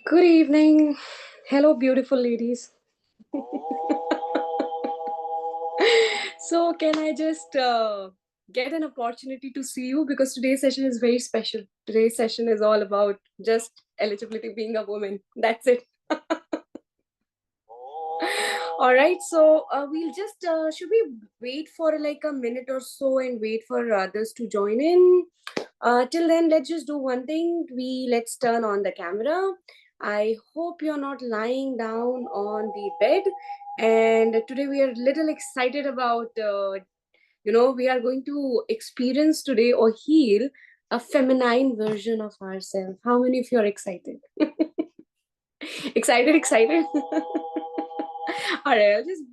Good evening. Hello, beautiful ladies. So, can I just get an opportunity to see you? Because today's session is very special. Today's session is all about just eligibility being a woman. That's it. All right. So, we'll just, should we wait for like a minute or so and wait for others to join in? Till then, let's just do one thing. Let's turn on the camera. I hope you're not lying down on the bed. And today we are a little excited about, we are going to experience today or heal a feminine version of ourselves. How many of you are excited? Excited? All right, I'll just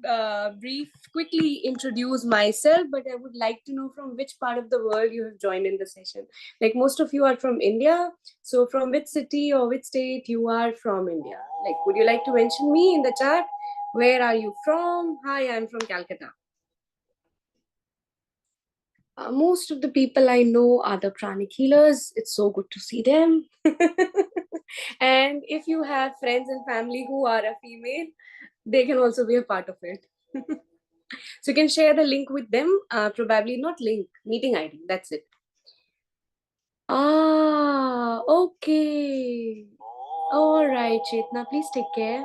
quickly introduce myself, but I would like to know from which part of the world you have joined in the session. Like most of you are from India, so from which city or which state you are from India? Like, would you like to mention me in the chat? Where are you from? Hi, I'm from Calcutta. Most of the people I know are the pranic healers. It's so good to see them. And if you have friends and family who are a female, they can also be a part of it. So you can share the link with them. Probably not link, meeting ID. That's it. Ah, okay. All right, Chetna, please take care.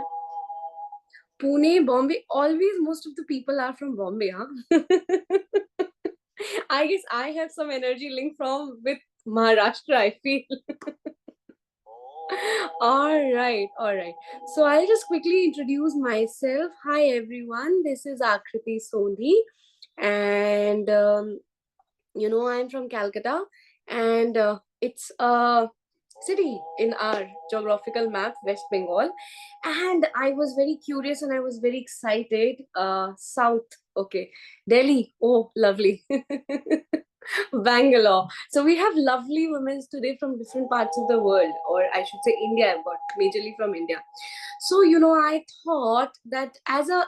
Pune, Bombay. Always, most of the people are from Bombay, huh? I guess I have some energy link from with Maharashtra, I feel. All right. So I'll just quickly introduce myself. Hi, everyone. This is Akriti Sondhi. And, I'm from Calcutta. And it's a city in our geographical map, West Bengal. And I was very curious and I was very excited. South, okay. Delhi, oh, lovely. Bangalore. So we have lovely women today from different parts of the world, or I should say India, but majorly from India. So, I thought that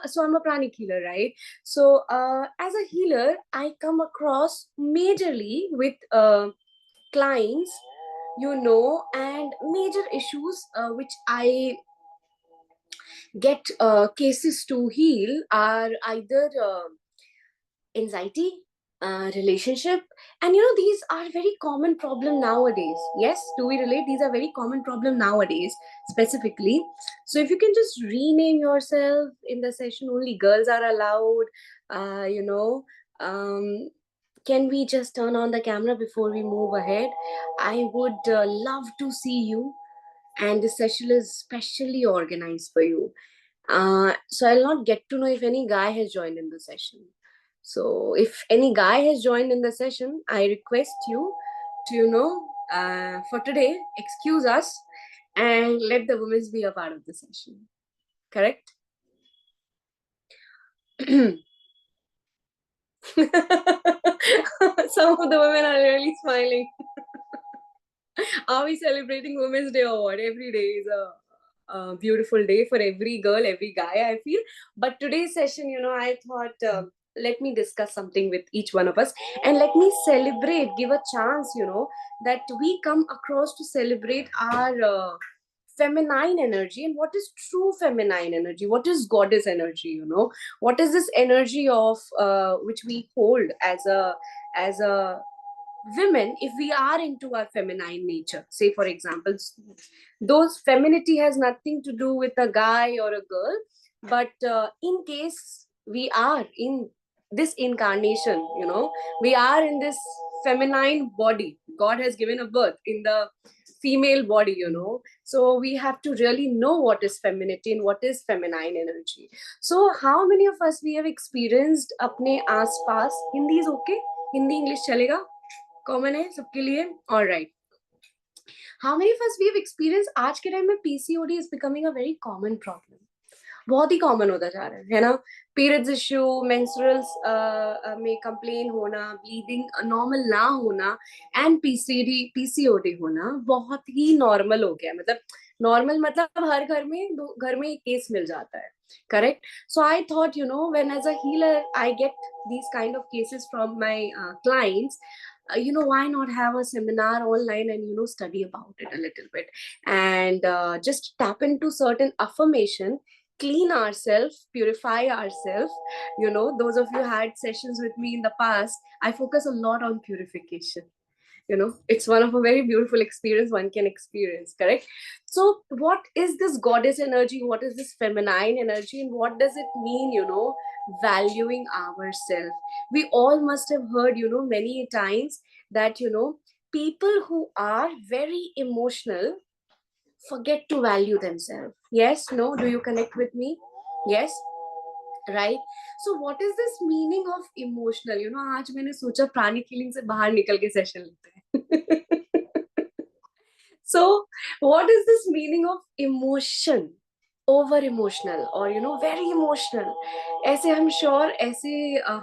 so I'm a pranic healer, right? So, as a healer, I come across majorly with clients, and major issues which I get cases to heal are either anxiety, relationship, and these are very common problem nowadays. Yes, do we relate? These are very common problem nowadays, specifically. So if you can just rename yourself in the session, only girls are allowed. uh, you know um, can we just turn on the camera before we move ahead? I would love to see you, and this session is specially organized for you. So I'll not get to know if any guy has joined in the session. So if any guy has joined in the session, I request you to, for today, excuse us and let the women be a part of the session. Correct? Some of the women are really smiling. Are we celebrating Women's Day or what? Every day is a beautiful day for every girl, every guy, I feel. But today's session, I thought, let me discuss something with each one of us and let me celebrate, give a chance, that we come across to celebrate our feminine energy. And what is true feminine energy? What is goddess energy? What is this energy of which we hold as a women, if we are into our feminine nature? Say for example, those femininity has nothing to do with a guy or a girl, but in case we are in this incarnation, we are in this feminine body. God has given a birth in the female body, so we have to really know what is femininity and what is feminine energy. So how many of us we have experienced apne aas paas? Hindi is okay? Hindi English chalega? Common है सबके लिए. All right. How many of us we have experienced? आज के time में PCOD is becoming a very common problem. बहुत ही common होता जा रहा है ना? पीरियड्स इश्यू, मेंस्ट्रुअल्स में कंप्लेन होना, ब्लीडिंग नॉर्मल ना होना, एंड पीसीओडी होना बहुत ही नॉर्मल हो गया. मतलब नॉर्मल मतलब हर घर में एक केस मिल जाता है. Correct? So I thought, when as a healer I get these kind of cases from my clients, why not have a seminar online and study about it a little bit, and just tap into certain affirmation, clean ourselves, purify ourselves. Those of you had sessions with me in the past, I focus a lot on purification. It's one of a very beautiful experience one can experience, correct? So what is this goddess energy, what is this feminine energy, and what does it mean, valuing ourselves? We all must have heard, many times that, people who are very emotional forget to value themselves. Yes, no, do you connect with me? Yes, right? So what is this meaning of emotional? आज मैंने सोचा प्राणी feeling से बाहर निकल के session लेते हैं. So what is this meaning of emotion? Over emotional और वेरी इमोशनल, ऐसे हम श्योर ऐसे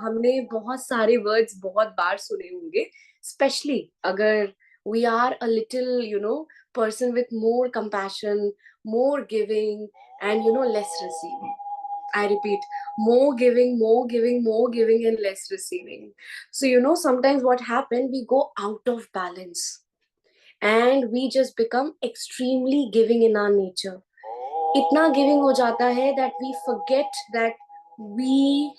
हमने बहुत सारे वर्ड्स बहुत बार सुने होंगे, स्पेशली अगर we are a little person with more compassion, more giving, and less receiving. I repeat, more giving, more giving, more giving, and less receiving. So sometimes what happens, we go out of balance and we just become extremely giving in our nature. इतना giving हो जाता है that we forget that we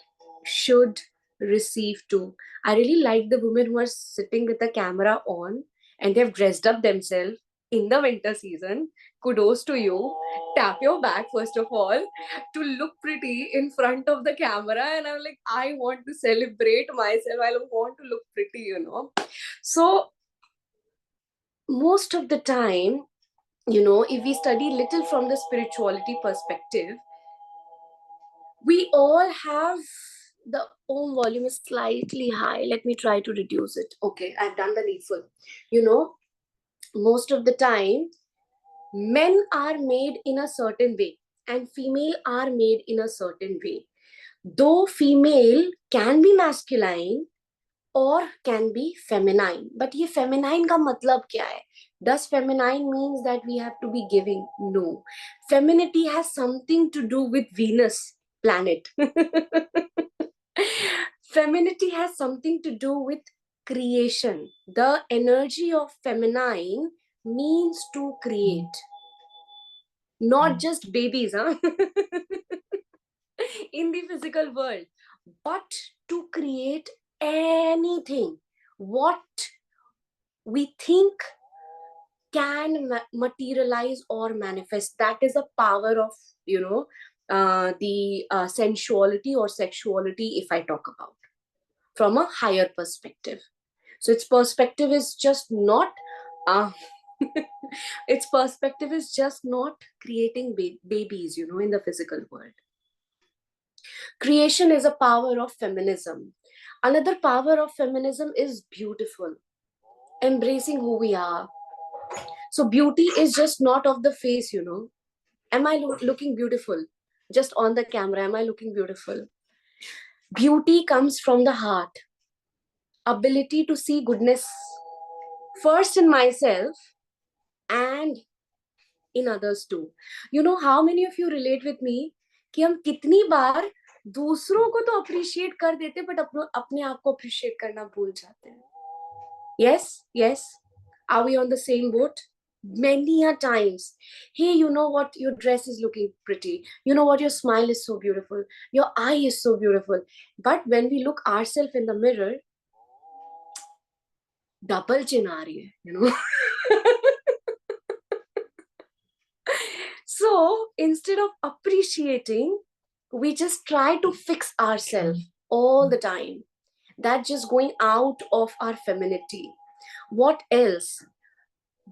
should receive too. I really like the women who are sitting with the camera on and they've dressed up themselves in the winter season. Kudos to you. Tap your back first of all to look pretty in front of the camera, and I'm like, I want to celebrate myself. I want to look pretty. So most of the time, if we study little from the spirituality perspective, we all have the ohm volume is slightly high. Let me try to reduce it. Okay, I've done the needful. Most of the time, men are made in a certain way and female are made in a certain way. Though female can be masculine or can be feminine, but ये feminine का मतलब क्या है? Does feminine means that we have to be giving? No. Femininity has something to do with Venus planet. Femininity has something to do with creation. The energy of feminine means to create, not just babies, huh? In the physical world, but to create anything what we think can materialize or manifest. That is the power of the sensuality or sexuality, if I talk about from a higher perspective. So its perspective is just not its perspective is just not creating babies in the physical world. Creation is a power of feminism. Another power of feminism is beautiful, embracing who we are. So beauty is just not of the face. Am I looking beautiful? Just on the camera, am I looking beautiful? Beauty comes from the heart. Ability to see goodness first in myself and in others too. How many of you relate with me कि हम कितनी बार दूसरों को तो appreciate कर देते but अपने आप को अप्रिशिएट करना भूल जाते हैं. Yes, are we on the same boat? Many a times, hey, you know what, your dress is looking pretty, you know what, your smile is so beautiful, your eye is so beautiful, but when we look ourselves in the mirror, double chin aa rahi hai. So instead of appreciating, we just try to fix ourselves all the time. That's just going out of our femininity. What else?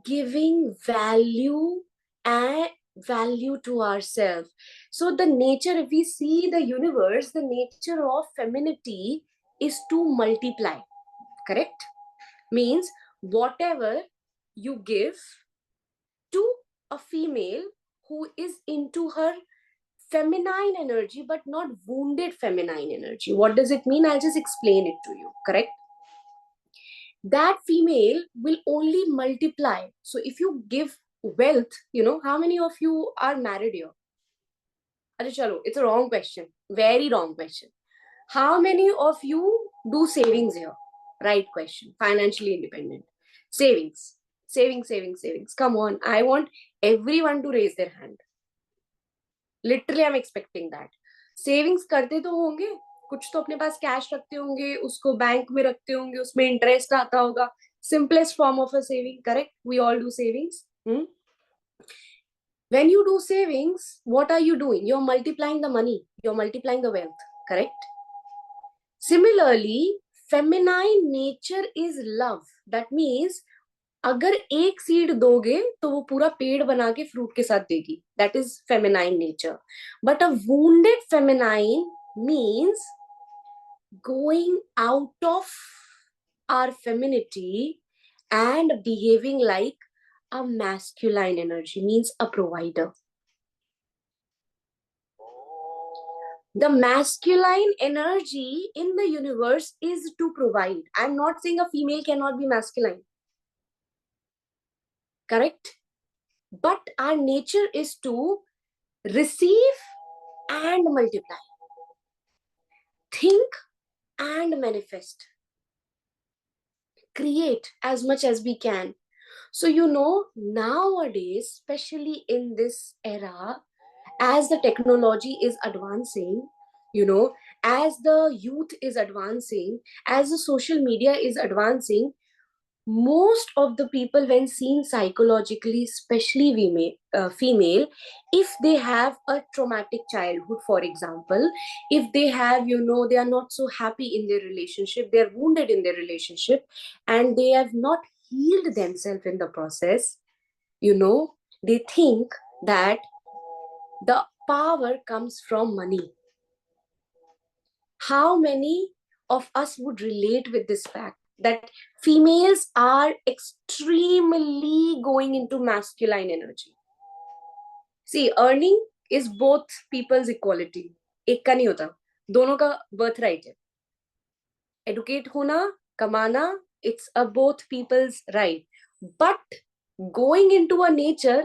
Giving value and value to ourselves. So the nature, if we see the universe, the nature of femininity is to multiply, correct? Means whatever you give to a female who is into her feminine energy but not wounded feminine energy, what does it mean? I'll just explain it to you, correct? That female will only multiply. So if you give wealth, how many of you are married here? Achha, chalo, it's a wrong question. Very wrong question. How many of you do savings here? Right question. Financially independent. Savings. Savings. Come on. I want everyone to raise their hand. Literally, I'm expecting that. Savings करते तो होंगे, कुछ तो अपने पास cash रखते होंगे, उसको bank में रखते होंगे, उसमें इंटरेस्ट आता होगा. Simplest form of a saving, correct? We all do savings. When you do savings, what are you doing? You're multiplying the money, you're multiplying the wealth, correct? Similarly, feminine nature is love. That means अगर एक seed दोगे तो वो पूरा पेड़ बना के fruit के साथ देगी. That is feminine nature. But a wounded feminine means going out of our femininity and behaving like a masculine energy, means a provider. The masculine energy in the universe is to provide. I'm not saying a female cannot be masculine. Correct? But our nature is to receive and multiply. Think and manifest. Create as much as we can. So, nowadays, especially in this era, as the technology is advancing, as the youth is advancing, as the social media is advancing, most of the people, when seen psychologically, especially female, if they have a traumatic childhood, for example, if they have, they are not so happy in their relationship, they are wounded in their relationship, and they have not healed themselves in the process, they think that the power comes from money. How many of us would relate with this fact that females are extremely going into masculine energy? See, earning is both people's equality. एक का नहीं होता, दोनों का birth right है. Educate होना, कमाना, it's a both people's right. But going into a nature,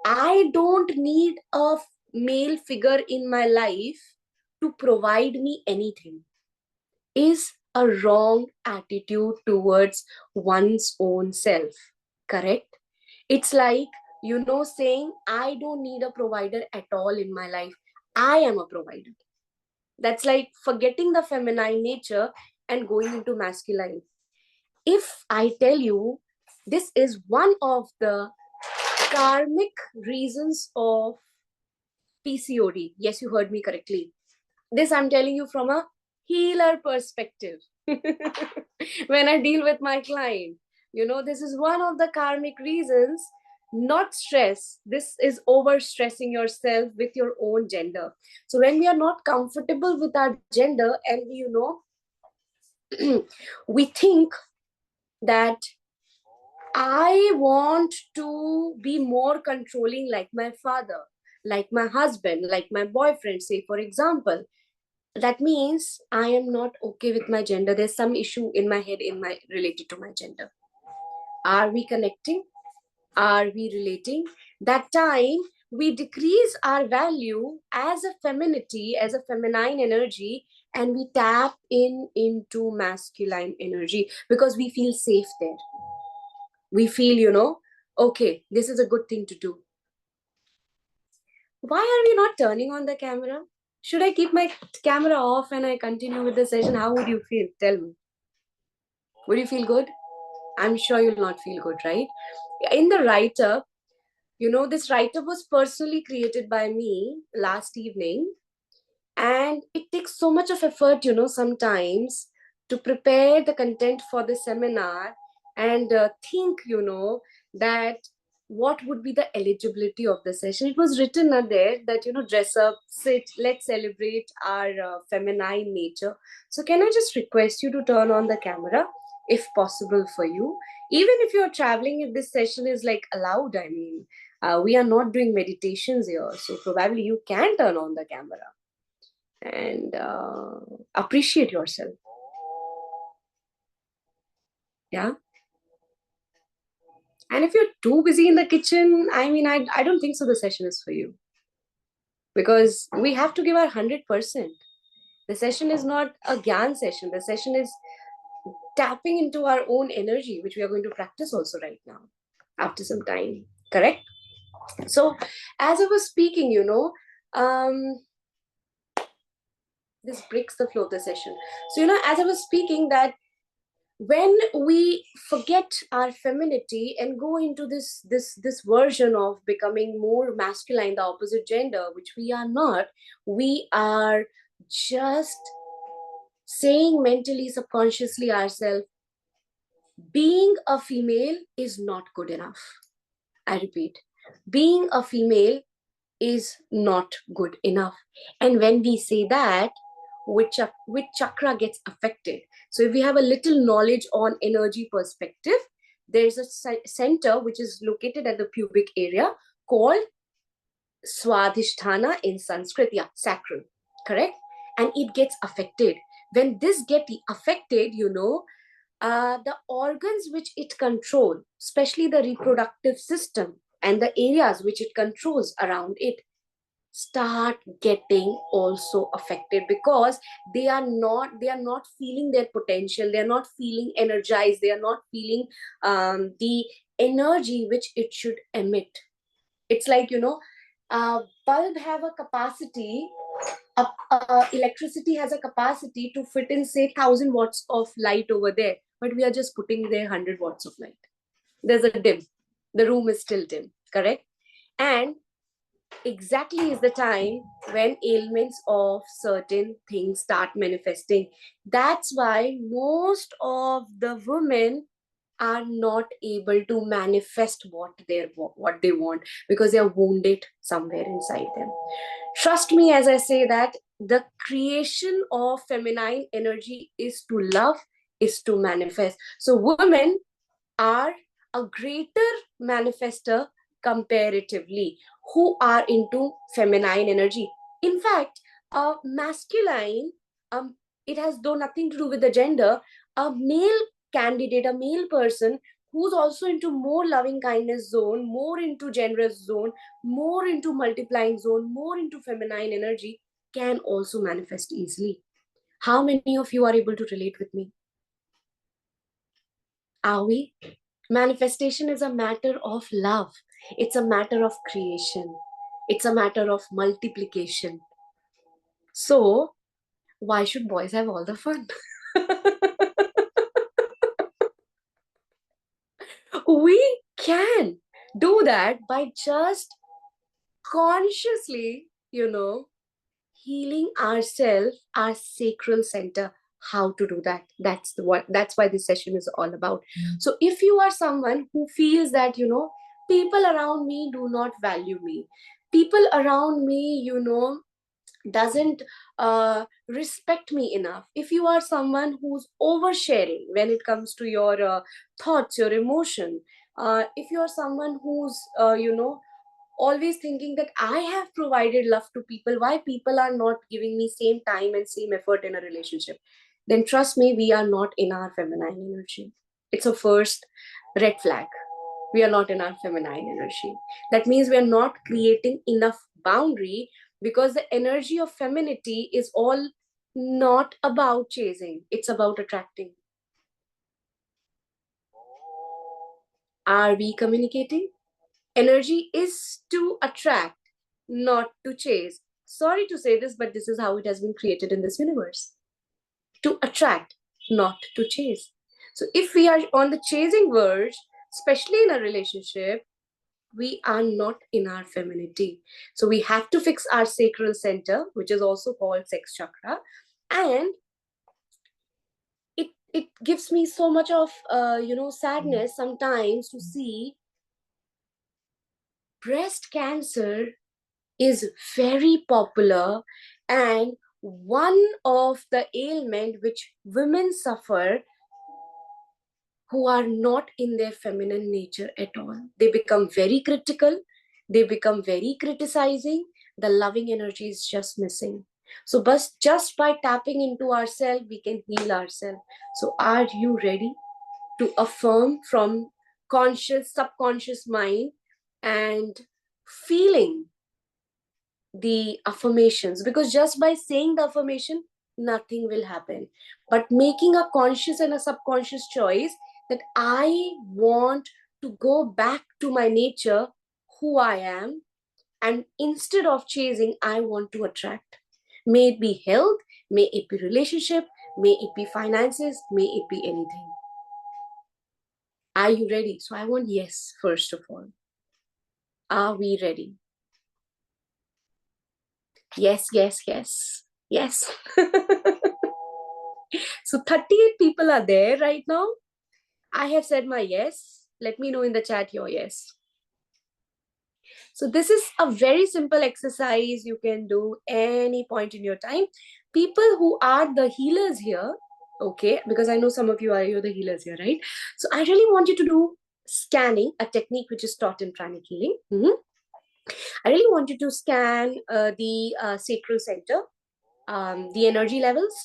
I don't need a male figure in my life to provide me anything, is a wrong attitude towards one's own self. Correct? It's like, saying, I don't need a provider at all in my life. I am a provider. That's like forgetting the feminine nature and going into masculine. If I tell you, this is one of the karmic reasons of PCOD. Yes, you heard me correctly. This I'm telling you from a healer perspective. When I deal with my client, this is one of the karmic reasons. Not stress. This is over stressing yourself with your own gender. So when we are not comfortable with our gender, and we think that I want to be more controlling like my father, like my husband, like my boyfriend, say, for example. That means I am not okay with my gender. There's some issue in my head related to my gender. Are we connecting? Are we relating? That time we decrease our value as a femininity, as a feminine energy, and we tap into masculine energy because we feel safe there. We feel, okay, this is a good thing to do. Why are we not turning on the camera? Should I keep my camera off and I continue with the session? How would you feel? Tell me. Would you feel good? I'm sure you'll not feel good, right? In the write-up, this write-up was personally created by me last evening. And it takes so much of effort, sometimes to prepare the content for the seminar and think, that what would be the eligibility of the session. It was written there that, dress up, sit, let's celebrate our feminine nature. So can I just request you to turn on the camera if possible for you? Even if you're traveling, if this session is like allowed, I mean, we are not doing meditations here. So probably you can turn on the camera and appreciate yourself. Yeah. And if you're too busy in the kitchen, I mean, I don't think so the session is for you. Because we have to give our 100%. The session is not a Gyan session. The session is tapping into our own energy, which we are going to practice also right now after some time. Correct? So, as I was speaking, this breaks the flow of the session. So, as I was speaking, that when we forget our femininity and go into this version of becoming more masculine, the opposite gender, which we are not, we are just saying mentally, subconsciously ourselves, being a female is not good enough. I repeat, being a female is not good enough. And when we say that, which chakra gets affected? So if we have a little knowledge on energy perspective, there's a center which is located at the pubic area called Swadhisthana in Sanskrit, yeah, sacral, correct? And it gets affected. When this get affected, the organs which it controls, especially the reproductive system and the areas which it controls around it, start getting also affected, because they are not feeling their potential, they are not feeling energized, they are not feeling the energy which it should emit. It's like, bulb have a capacity, electricity has a capacity to fit in, say, 1,000 watts of light over there, but we are just putting there 100 watts of light. There's a dim, the room is still dim, correct? And exactly is the time when ailments of certain things start manifesting. That's why most of the women are not able to manifest what they want, because they are wounded somewhere inside them. Trust me as I say that the creation of feminine energy is to love, is to manifest. So women are a greater manifester comparatively, who are into feminine energy. In fact, a masculine, it has though nothing to do with the gender, a male candidate, a male person who's also into more loving kindness zone, more into generous zone, more into multiplying zone, more into feminine energy, can also manifest easily. How many of you are able to relate with me? Are we? Manifestation is a matter of love. It's a matter of creation. It's a matter of multiplication. So, why should boys have all the fun? We can do that by just consciously, healing ourselves, our sacral center. How to do that? That's why this session is all about. So if you are someone who feels that, people around me do not value me, people around me, doesn't respect me enough, if you are someone who's oversharing when it comes to your thoughts, your emotion, if you are someone who's always thinking that I have provided love to people, why people are not giving me same time and same effort in a relationship, then trust me, we are not in our feminine energy. It's a first red flag. We are not in our feminine energy. That means we are not creating enough boundary, because the energy of femininity is all not about chasing, it's about attracting. Are we communicating? Energy is to attract, not to chase. Sorry to say this, but this is how it has been created in this universe. To attract, not to chase. So if we are on the chasing verge, especially in a relationship, we are not in our femininity. So we have to fix our sacral center, which is also called sex chakra. And it gives me so much of sadness sometimes to see breast cancer is very popular, and one of the ailment which women suffer who are not in their feminine nature at all. They become very critical, they become very criticizing, the loving energy is just missing. So but just by tapping into ourselves, we can heal ourselves. So are you ready to affirm from conscious, subconscious mind and feeling the affirmations? Because just by saying the affirmation, nothing will happen. but making a conscious and a subconscious choice that I want to go back to my nature, who I am, and instead of chasing, I want to attract. May it be health, may it be relationship, may it be finances, may it be anything. Are you ready? So I want yes, first of all. Are we ready? Yes, yes, yes, yes. So 38 people are there right now. I have said my yes. Let me know in the chat your yes. So this is a very simple exercise you can do any point in your time. People who are the healers here, okay, because I know some of you are you're the healers here, right? So I really want you to do scanning, a technique which is taught in pranic healing. I really want you to scan the sacral center, the energy levels,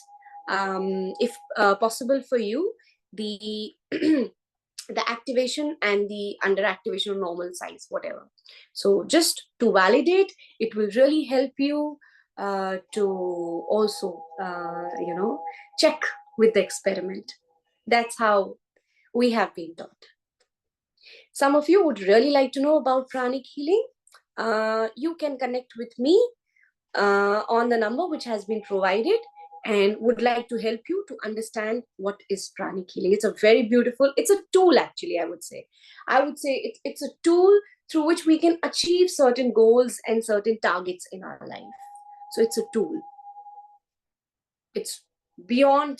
if possible for you, the the activation and the under activation of normal size, whatever. So just to validate, it will really help you to also, check with the experiment. That's how we have been taught. Some of you would really like to know about pranic healing. You can connect with me on the number which has been provided, and would like to help you to understand what is pranic healing. It's a very beautiful, it's a tool actually, it's a tool through which we can achieve certain goals and certain targets in our life. So it's a tool. It's beyond,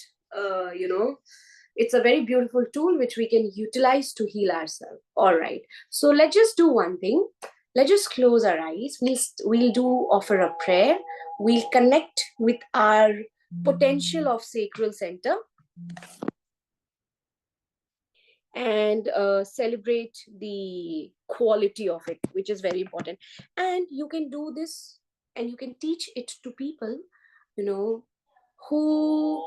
it's a very beautiful tool which we can utilize to heal ourselves. All right. So let's just do one thing. Let's just close our eyes. We'll do offer a prayer. We'll connect with our potential of sacral center and celebrate the quality of it, which is very important. And you can do this and you can teach it to people, who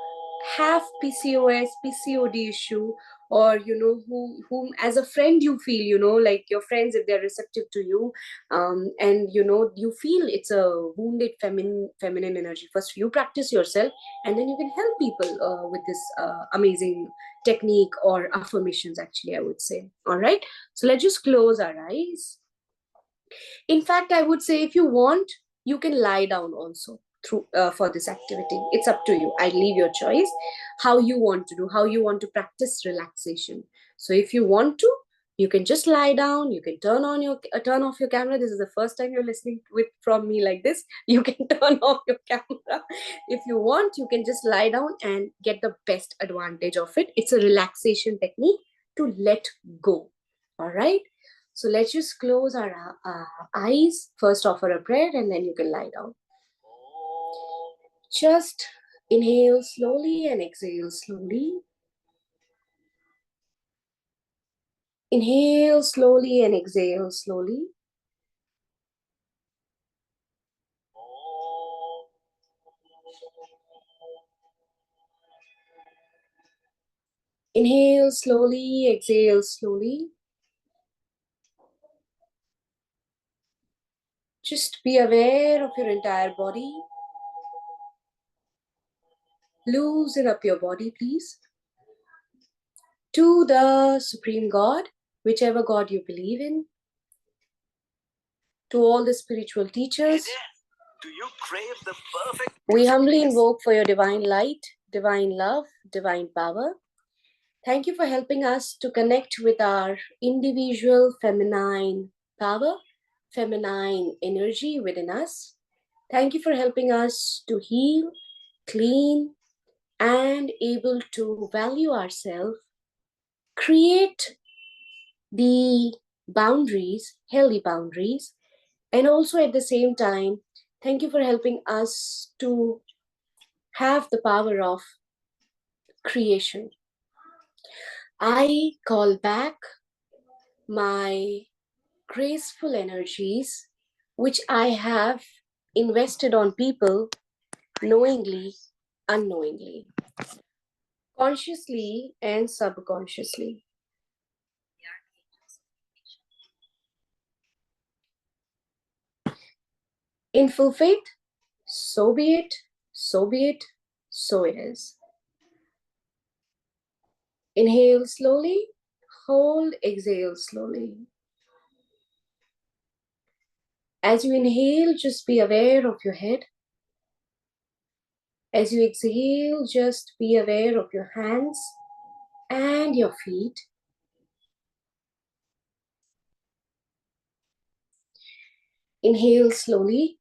have PCOS, PCOD issue, or whom as a friend you feel, like your friends, if they're receptive to you, and you feel it's a wounded feminine energy. First, you practice yourself, and then you can help people with this amazing technique or affirmations. Actually, I would say. All right. So let's just close our eyes. In fact, I would say if you want, you can lie down also through for this activity. It's up to you. I leave your choice how you want to do, how you want to practice relaxation. So if you want to, you can just lie down. You can turn off your camera. This is the first time you're listening with from me like this. You can turn off your camera. If you want, you can just lie down and get the best advantage of it. It's a relaxation technique to let go. All right. So let's just close our eyes. First offer a prayer and then you can lie down. Just inhale slowly and exhale slowly. Inhale slowly and exhale slowly. Inhale slowly, exhale slowly. Just be aware of your entire body. Loosen up your body, please. To the Supreme God, whichever God you believe in. To all the spiritual teachers. Do you crave the perfect? We humbly invoke for your divine light, divine love, divine power. Thank you for helping us to connect with our individual feminine power, feminine energy within us. Thank you for helping us to heal, clean, and able to value ourselves, create the boundaries, healthy boundaries, and also at the same time, thank you for helping us to have the power of creation. I call back my graceful energies, which I have invested on people knowingly, unknowingly, consciously, and subconsciously. In full faith, so be it, so be it, so it is. Inhale slowly, hold, exhale slowly. As you inhale, just be aware of your head. As you exhale, just be aware of your hands and your feet. Inhale slowly,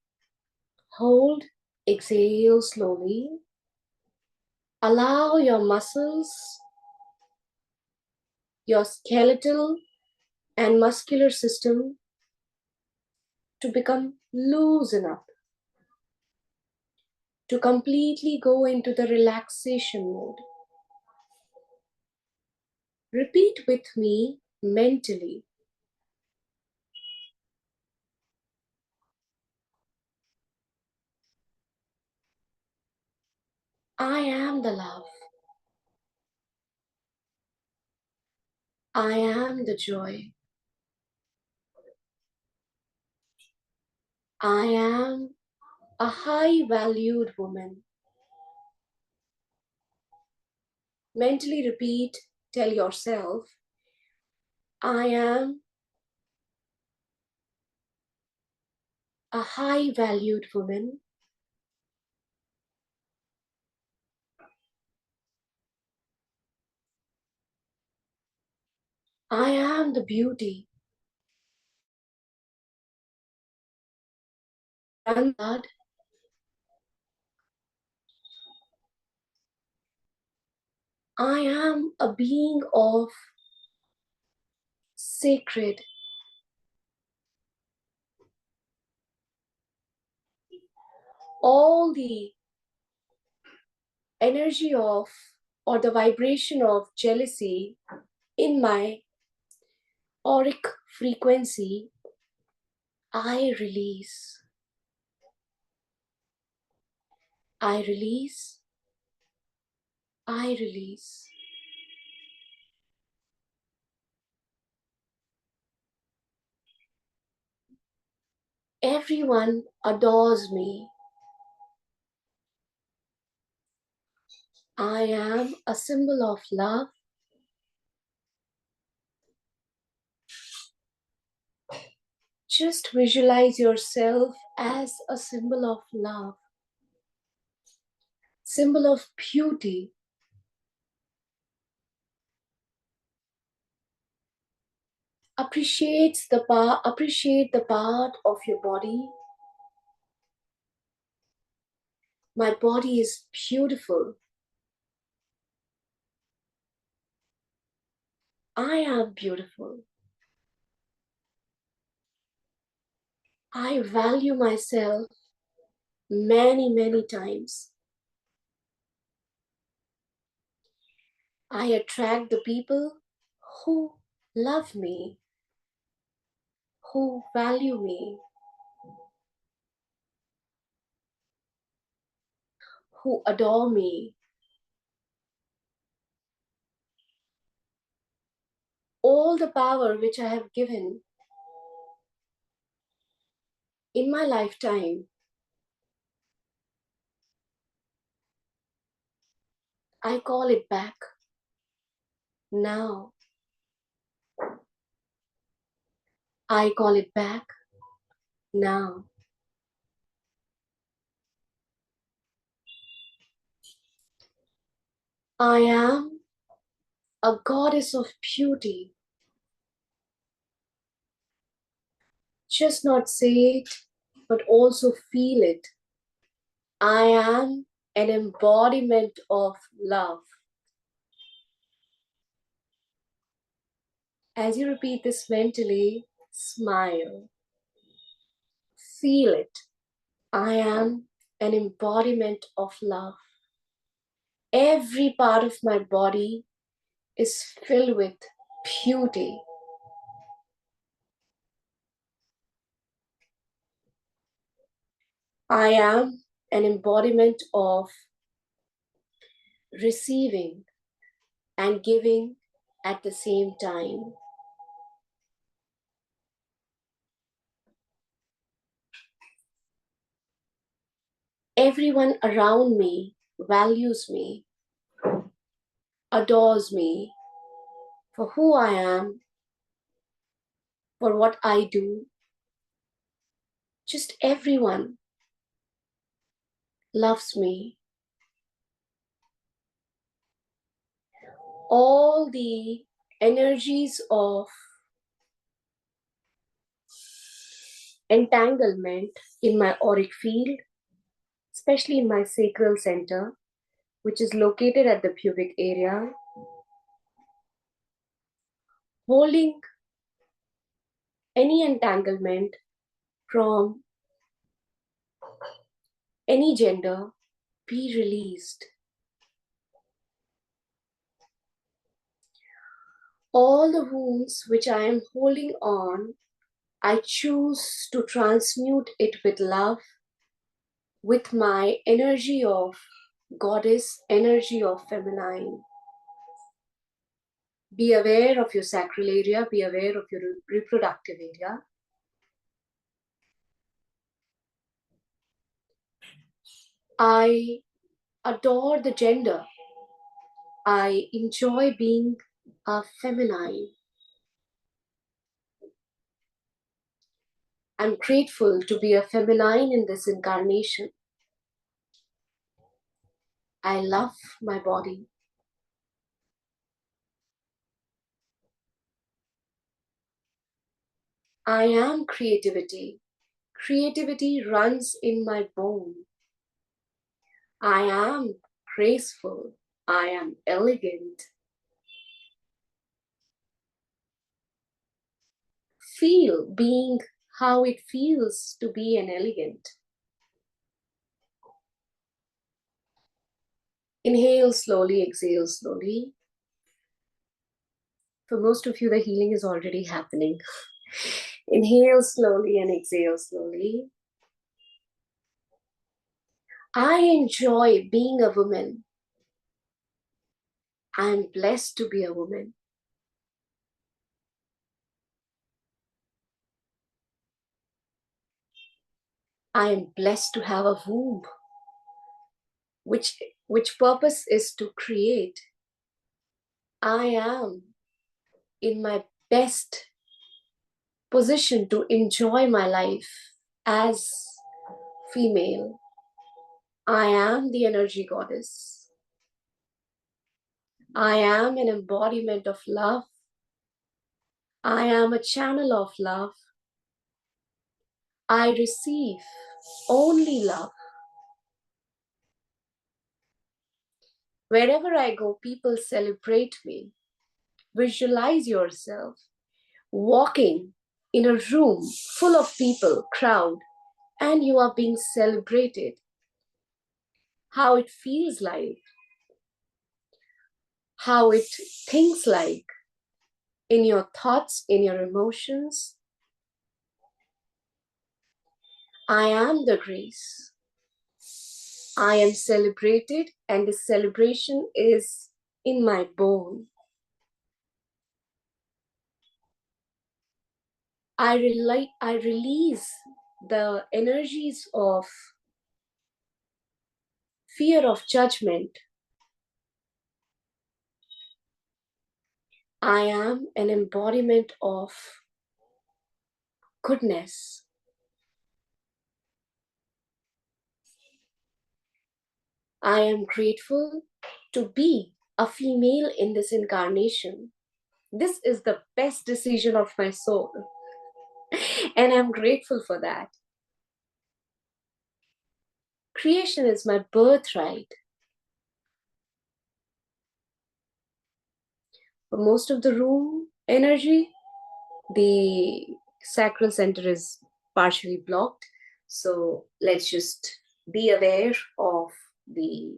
hold, exhale slowly. Allow your muscles, your skeletal and muscular system to become loosen up, to completely go into the relaxation mode. Repeat with me mentally. I am the love. I am the joy. I am a high valued woman. Mentally repeat, tell yourself, I am a high valued woman. I am the beauty. And God, I am a being of sacred. All the energy of or the vibration of jealousy in my auric frequency, I release. I release. I release. Everyone adores me. I am a symbol of love. Just visualize yourself as a symbol of love, symbol of beauty. Appreciate the part of your body. My body is beautiful. I am beautiful. I value myself many, many times. I attract the people who love me, who value me, who adore me. All the power which I have given in my lifetime, I call it back now. I call it back now. I am a goddess of beauty. Just not say it, but also feel it. I am an embodiment of love. As you repeat this mentally, smile. Feel it. I am an embodiment of love. Every part of my body is filled with beauty. I am an embodiment of receiving and giving at the same time. Everyone around me values me, adores me, for who I am, for what I do. Just everyone loves me. All the energies of entanglement in my auric field, especially in my sacral center, which is located at the pubic area, holding any entanglement from any gender, be released. All the wounds which I am holding on, I choose to transmute it with love, with my energy of goddess, energy of feminine. Be aware of your sacral area, be aware of your reproductive area. I adore the gender. I enjoy being a feminine. I'm grateful to be a feminine in this incarnation. I love my body. I am creativity. Creativity runs in my bone. I am graceful. I am elegant. Feel being how it feels to be an elegant. Inhale slowly, exhale slowly. For most of you, the healing is already happening. Inhale slowly and exhale slowly. I enjoy being a woman. I'm blessed to be a woman. I am blessed to have a womb, which purpose is to create. I am in my best position to enjoy my life as female. I am the energy goddess. I am an embodiment of love. I am a channel of love. I receive only love. Wherever I go, people celebrate me. Visualize yourself walking in a room full of people, crowd, and you are being celebrated. How it feels like, how it thinks like in your thoughts, in your emotions. I am the grace. I am celebrated, and the celebration is in my bone. I release the energies of fear of judgment. I am an embodiment of goodness. I am grateful to be a female in this incarnation. This is the best decision of my soul. And I'm grateful for that. Creation is my birthright. For most of the room energy, the sacral center is partially blocked. So let's just be aware of the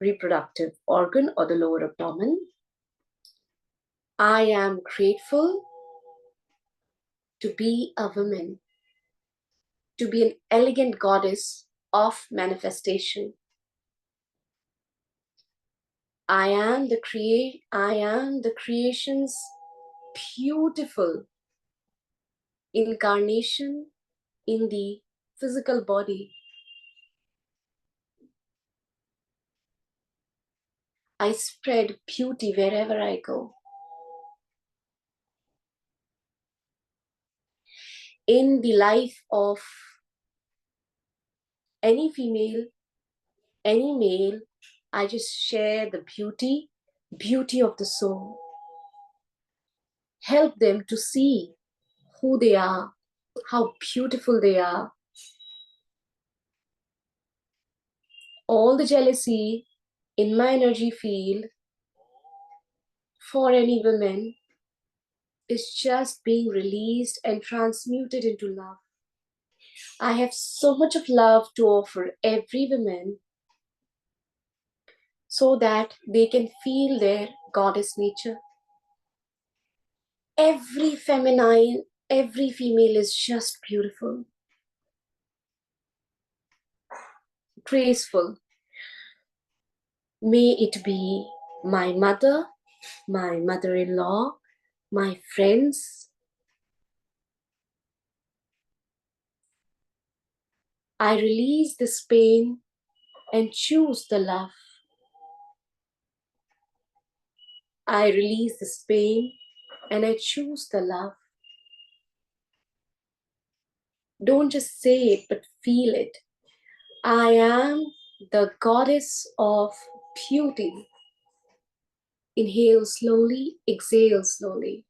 reproductive organ or the lower abdomen. I am grateful to be a woman, to be an elegant goddess of manifestation. I am the creation's beautiful incarnation in the physical body. I spread beauty wherever I go. in the life of any female, any male, I just share the beauty of the soul. Help them to see who they are, how beautiful they are. All the jealousy in my energy field for any woman is just being released and transmuted into love. I have so much of love to offer every woman so that they can feel their goddess nature. Every feminine, every female is just beautiful, graceful. May it be my mother, my mother-in-law, my friends. I release this pain and choose the love. I release this pain and I choose the love. Don't just say it, but feel it. I am the goddess of beauty. Inhale slowly, exhale slowly.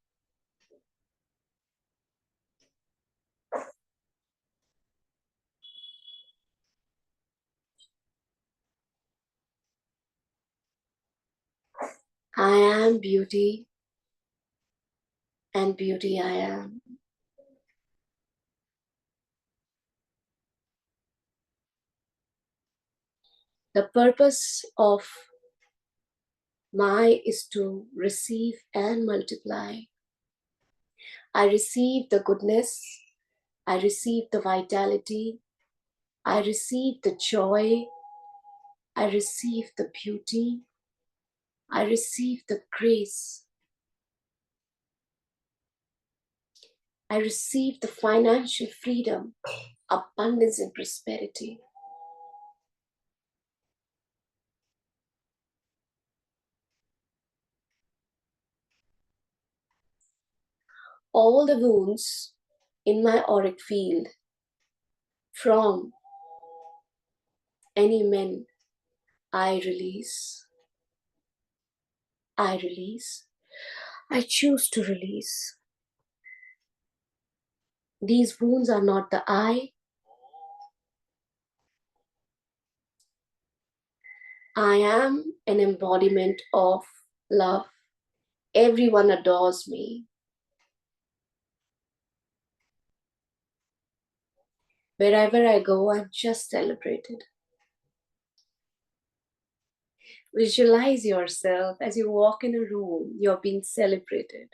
I am beauty, and beauty I am. The purpose of my is to receive and multiply. I receive the goodness, I receive the vitality, I receive the joy, I receive the beauty, I receive the grace, I receive the financial freedom, abundance and prosperity. All the wounds in my auric field from any men, I release. I release. I choose to release. These wounds are not the I. I am an embodiment of love. Everyone adores me. Wherever I go, I'm just celebrated. Visualize yourself as you walk in a room, you're being celebrated.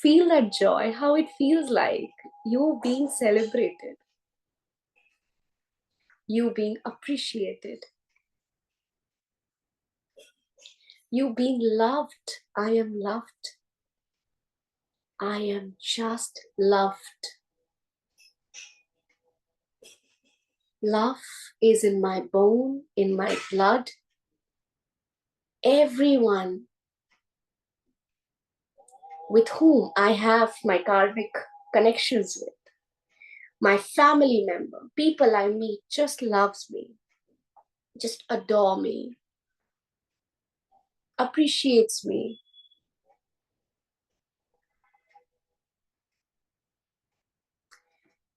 Feel that joy, how it feels like you being celebrated, you being appreciated, you being loved. I am loved. I am just loved. Love is in my bone, in my blood. Everyone with whom I have my karmic connections with, my family member, people I meet, just loves me, just adore me, appreciates me.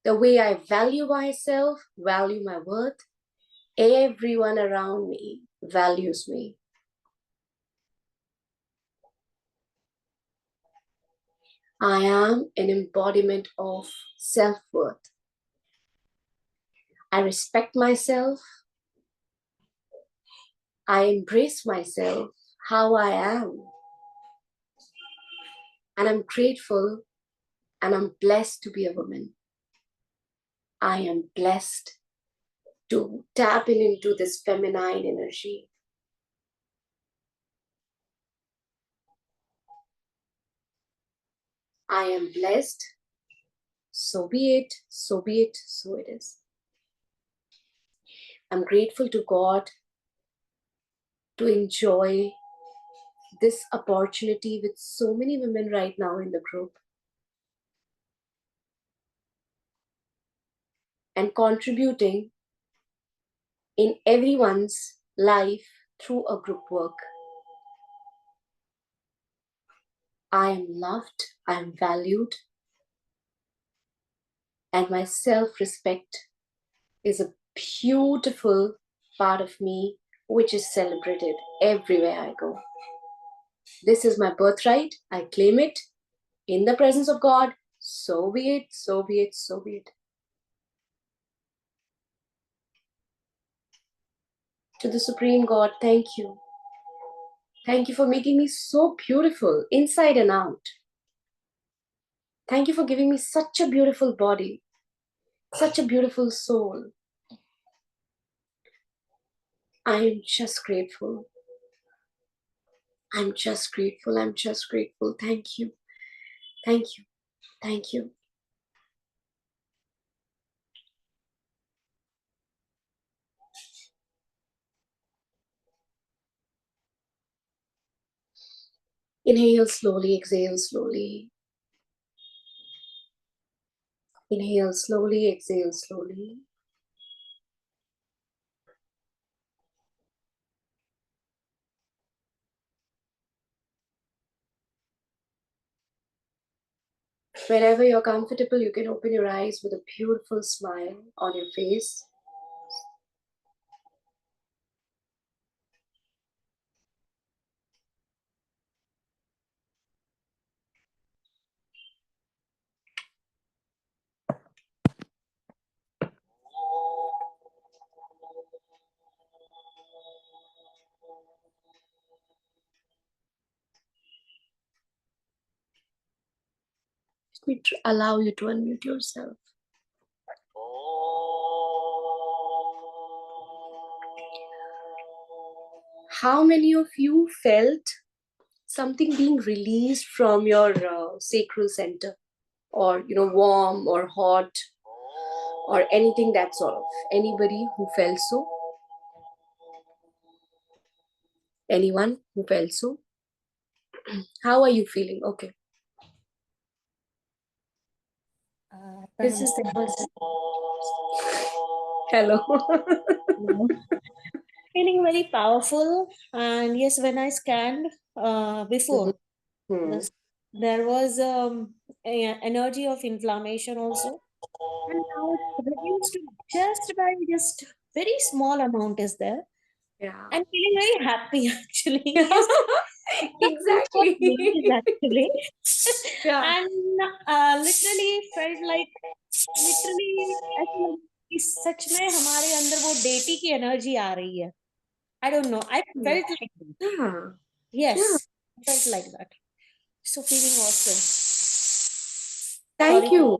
The way I value myself, value my worth, everyone around me values me. I am an embodiment of self-worth. I respect myself. I embrace myself, how I am. And I'm grateful and I'm blessed to be a woman. I am blessed to tap into this feminine energy. I am blessed. So be it, so be it, so it is. I'm grateful to God to enjoy this opportunity with so many women right now in the group and contributing in everyone's life through a group work. I am loved, I am valued, and my self-respect is a beautiful part of me which is celebrated everywhere I go. This is my birthright. I claim it in the presence of God. So be it, so be it, so be it. To the Supreme God, thank you. Thank you for making me so beautiful inside and out. Thank you for giving me such a beautiful body, such a beautiful soul. I am just grateful. I'm just grateful. I'm just grateful. Thank you. Thank you. Thank you. Inhale slowly, exhale slowly. Inhale slowly, exhale slowly. Wherever you're comfortable, you can open your eyes with a beautiful smile on your face. Let me allow you to unmute yourself. How many of you felt something being released from your sacral center, or warm or hot, or anything that sort of? Anybody who felt so? Anyone who felt so? How are you feeling? Okay. This is the first. Hello. Feeling very powerful, and yes, when I scanned before, there was energy of inflammation also, and now it's reduced to just very small amount is there. Yeah. I'm feeling very happy actually. Yes, Exactly. actually. Yeah. And literally felt like literally ऐसा लग कि सच में हमारे अंदर वो deity की energy आ रही है. I don't know. I felt like that. Yeah. Yes, felt like that. So feeling awesome. Thank Sorry. you.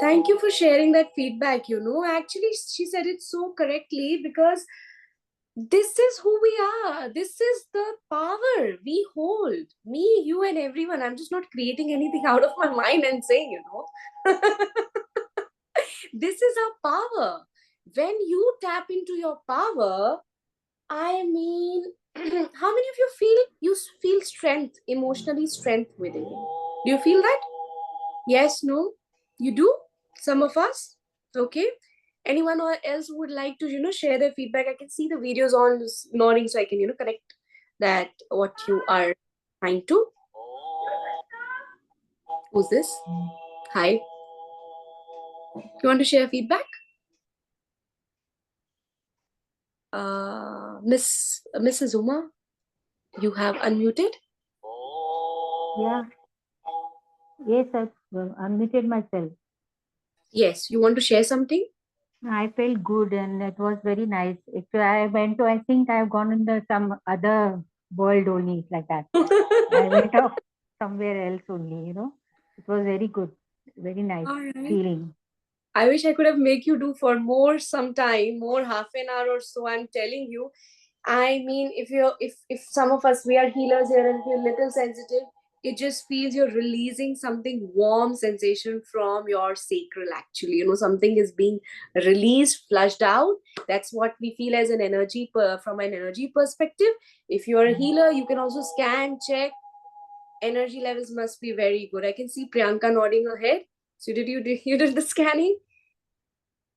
Thank you for sharing that feedback. Actually, she said it so correctly, because this is who we are. This is the power we hold. Me, you, and everyone. I'm just not creating anything out of my mind and saying, this is our power. When you tap into your power, I mean, how many of you feel strength, emotionally strength within you? Do you feel that? Yes, no? You do? Some of us? Okay. Anyone else who would like to, share their feedback? I can see the videos on nodding, so I can, connect that what you are trying to. Who's this? Hi. You want to share feedback? Mrs. Uma, you have unmuted? Yeah. Yes, I've unmuted myself. Yes. You want to share something? I felt good and it was very nice. If I went to, I think I've gone in some other world only like that. I went off somewhere else only, It was very good. Very nice feeling. I wish I could have make you do for more sometime, more half an hour or so. I'm telling you. I mean, if some of us, we are healers here and we're little sensitive, it just feels you're releasing something warm sensation from your sacral. Actually, something is being released, flushed out. That's what we feel as an energy from an energy perspective. If you're a healer, you can also scan, check. Energy levels must be very good. I can see Priyanka nodding her head. So you did the scanning?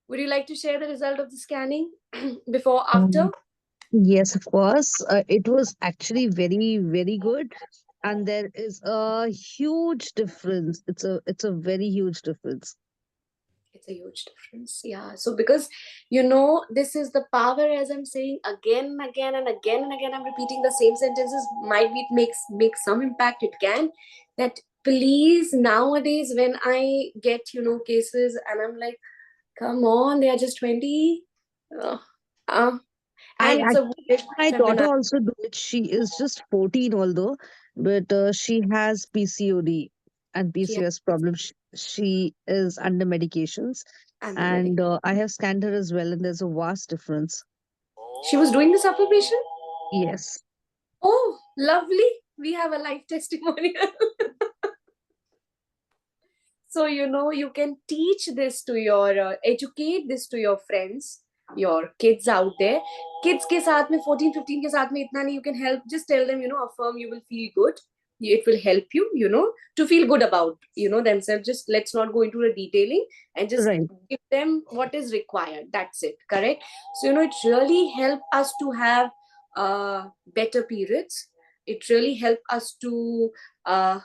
Would you like to share the result of the scanning before, after? Yes, of course. It was actually very, very good, and there is a huge difference. It's a very huge difference. It's a huge difference. Yeah. So because this is the power, as I'm saying again and again and again and again, I'm repeating the same sentences. Might be it makes some impact. It can. That please nowadays when I get cases and I'm like, come on, they are just 20. Uh, uh, I and it's a actually, wounded my daughter feminine. also do it. She is just 14, although, but she has PCOD and She PCOS problems. She is under medications, and the medic. and I have scanned her as well, and there's a vast difference. She was doing this affirmation. Yes. Oh, lovely. We have a live testimonial. So you can teach this to your educate this to your friends, your kids out there. Kids ke saath mein 14 15 ke saath mein itna nahi, you can help, just tell them affirm, you will feel good. It will help you to feel good about themselves. Just let's not go into the detailing, and just Right. give them what is required. That's it. Correct. So it really help us to have better periods. It really help us to uh,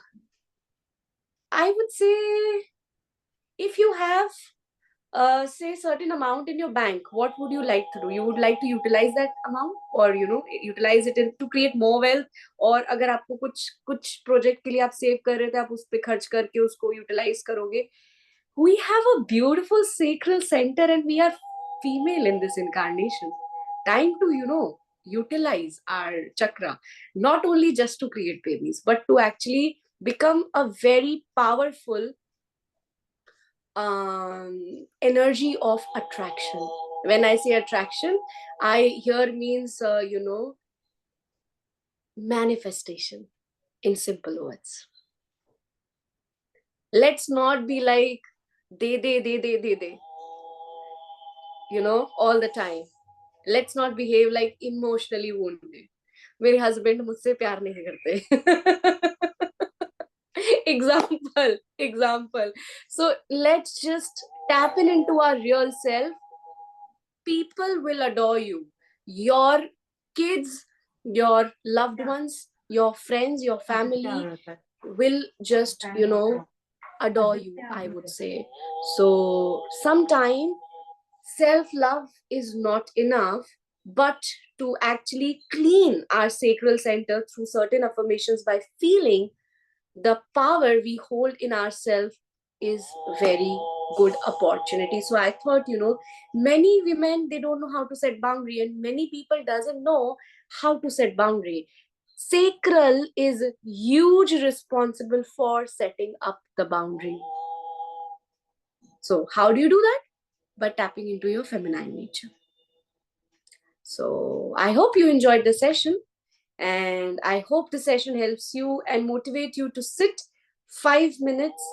I would say, if you have say certain amount in your bank, what would you like to do? You would like to utilize that amount, or utilize it to create more wealth? और अगर आपको कुछ project के लिए आप save कर रहे थे, आप उस पे खर्च करके उसको यूटिलाइज करोगे. We have a beautiful sacral center, and we are female in this incarnation. Time to utilize our chakra, not only just to create babies, but to actually become a very powerful energy of attraction. When I say attraction, I here means manifestation, in simple words. Let's not be like they all the time. Let's not behave like emotionally wounded. मेरे husband मुझसे प्यार नहीं करते. Example. So let's just tap into our real self. People will adore you. Your kids, your loved ones, your friends, your family will just adore you, I would say. So sometime self love is not enough, but to actually clean our sacral center through certain affirmations by feeling the power we hold in ourselves is very good opportunity. So I thought, many women, they don't know how to set boundary, and many people doesn't know how to set boundary. Sacral is huge responsible for setting up the boundary. So how do you do that? By tapping into your feminine nature. So I hope you enjoyed the session, and I hope the session helps you and motivate you to sit 5 minutes.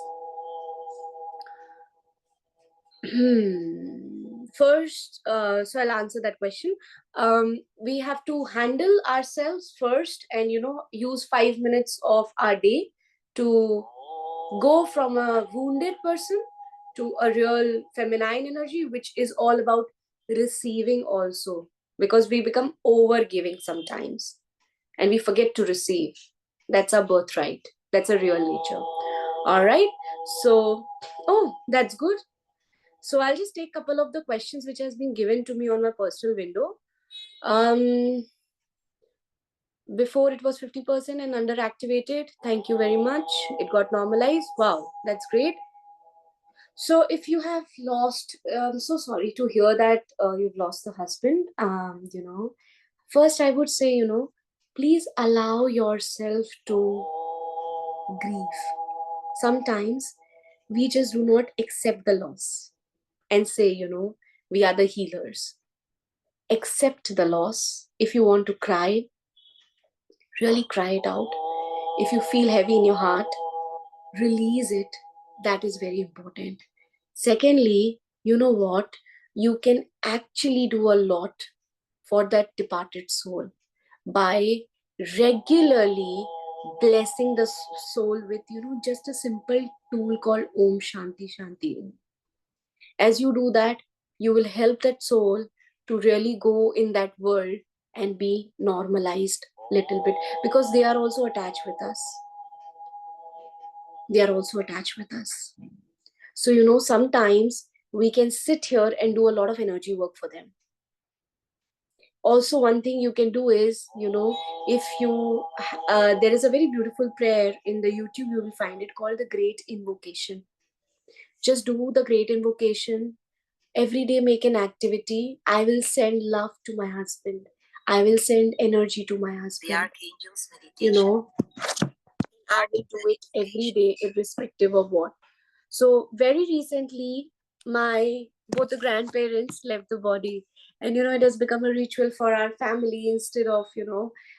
First, so I'll answer that question. We have to handle ourselves first, and use 5 minutes of our day to go from a wounded person to a real feminine energy, which is all about receiving also, because we become over giving sometimes and we forget to receive. That's our birthright. That's a real nature. All right. So, oh, that's good. So I'll just take a couple of the questions which has been given to me on my personal window. Before it was 50% and underactivated. Thank you very much. It got normalized. Wow, that's great. So if you have lost, I'm so sorry to hear that you've lost the husband. First I would say, please allow yourself to grieve. Sometimes we just do not accept the loss and say, we are the healers. Accept the loss. If you want to cry, really cry it out. If you feel heavy in your heart, release it. That is very important. Secondly, you know what? You can actually do a lot for that departed soul by regularly blessing the soul with, just a simple tool called Om Shanti Shanti Om. As you do that, you will help that soul to really go in that world and be normalized little bit, because they are also attached with us. They are also attached with us. So, sometimes we can sit here and do a lot of energy work for them. Also, one thing you can do is, if you, there is a very beautiful prayer in the YouTube, you will find it called the Great Invocation. Just do the Great Invocation. Every day make an activity. I will send love to my husband. I will send energy to my husband. The Archangel's meditation. I will do it every day, irrespective of what. So very recently, both the grandparents left the body, and it has become a ritual for our family. Instead of,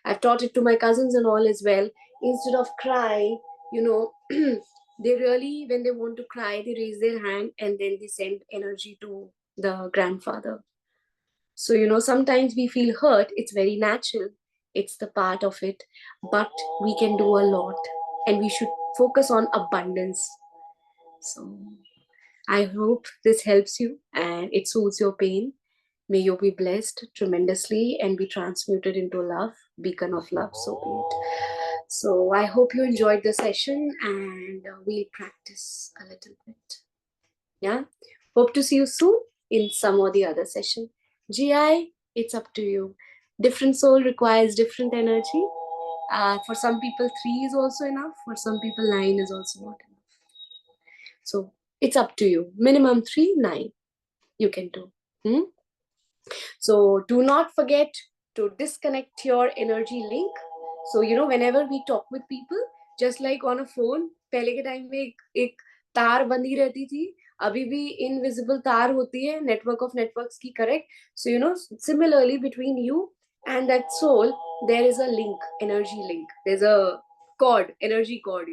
I've taught it to my cousins and all as well. Instead of crying, they really, when they want to cry, they raise their hand and then they send energy to the grandfather. So, sometimes we feel hurt. It's very natural. It's the part of it. But we can do a lot, and we should focus on abundance. So, I hope this helps you and it soothes your pain. May you be blessed tremendously and be transmuted into love, beacon of love, so be it. So, I hope you enjoyed the session, and we'll practice a little bit. Yeah. Hope to see you soon in some or the other session. GI, it's up to you. Different soul requires different energy. For some people, 3 is also enough. For some people, 9 is also not enough. So it's up to you. Minimum 3, 9 you can do. So do not forget to disconnect your energy link. So, whenever we talk with people, just like on a phone, पहले के time में एक तार बंधी रहती थी, अभी भी इनविजिबल तार होती है, network of networks की, correct? So, similarly between you and that soul, there is a link, energy link. There's a cord, energy cord.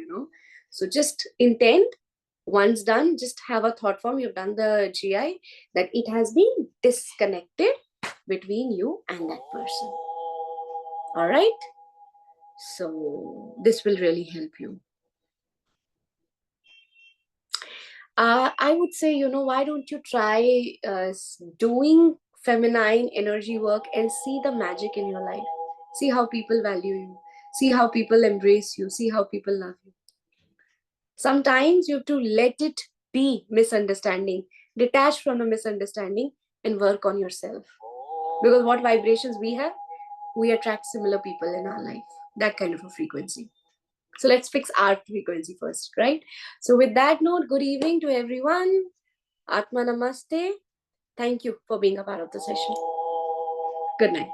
So just intend. Once done, just have a thought form. You've done the GI, that it has been disconnected between you and that person. All right? So this will really help you. I would say, why don't you try doing feminine energy work and see the magic in your life? See how people value you. See how people embrace you. See how people love you. Sometimes you have to let it be misunderstanding, detach from the misunderstanding and work on yourself. Because what vibrations we have, we attract similar people in our life, that kind of a frequency. So let's fix our frequency first, right? So with that note, good evening to everyone. Atma Namaste. Thank you for being a part of the session. Good night.